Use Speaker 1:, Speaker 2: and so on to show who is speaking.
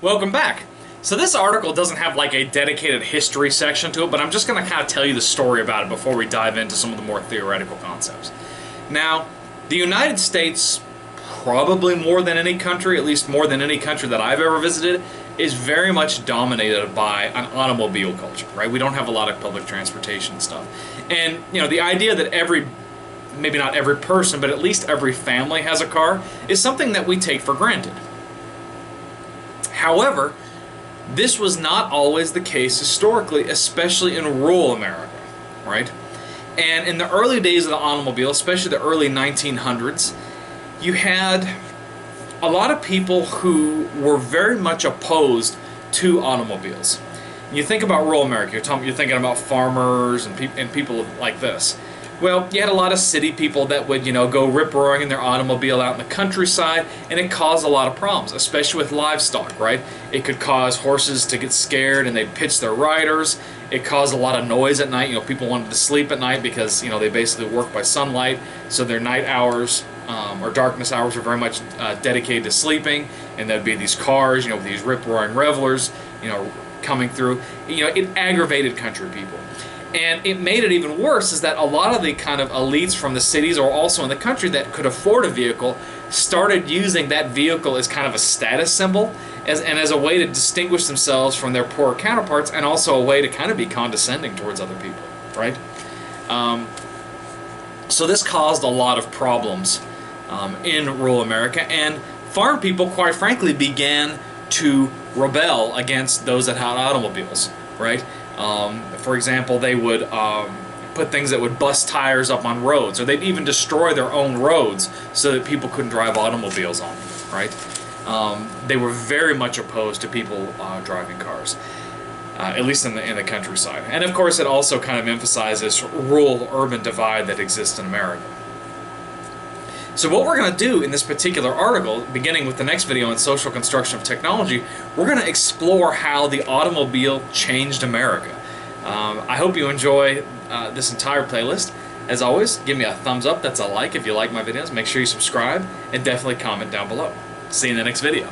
Speaker 1: Welcome back. So this article doesn't have like a dedicated history section to it, but I'm just going to kind of tell you the story about it before we dive into some of the more theoretical concepts. Now, the United States, probably more than any country, at least more than any country that I've ever visited, is very much dominated by an automobile culture, right? We don't have a lot of public transportation stuff. And, you know, the idea that maybe not every person, but at least every family has a car is something that we take for granted. However, this was not always the case historically, especially in rural America, right? And in the early days of the automobile, especially the early 1900s, you had a lot of people who were very much opposed to automobiles. You think about rural America, you're thinking about farmers and people like this. Well, you had a lot of city people that would, go rip-roaring in their automobile out in the countryside, and it caused a lot of problems, especially with livestock, right? It could cause horses to get scared and they'd pitch their riders. It caused a lot of noise at night. People wanted to sleep at night because, they basically work by sunlight, so their night hours or darkness hours were very much dedicated to sleeping, and there'd be these cars, with these rip-roaring revelers, coming through. It aggravated country people. And it made it even worse is that a lot of the kind of elites from the cities or also in the country that could afford a vehicle started using that vehicle as kind of a status symbol and as a way to distinguish themselves from their poorer counterparts, and also a way to kind of be condescending towards other people, right? So this caused a lot of problems in rural America, and farm people, quite frankly, began to rebel against those that had automobiles, right? For example, they would put things that would bust tires up on roads, or they'd even destroy their own roads so that people couldn't drive automobiles on them, right? They were very much opposed to people driving cars, at least in the countryside. And of course, it also kind of emphasized this rural-urban divide that exists in America. So what we're going to do in this particular article, beginning with the next video on social construction of technology, we're going to explore how the automobile changed America. I hope you enjoy this entire playlist. As always, give me a thumbs up, that's a like if you like my videos. Make sure you subscribe, and definitely comment down below. See you in the next video.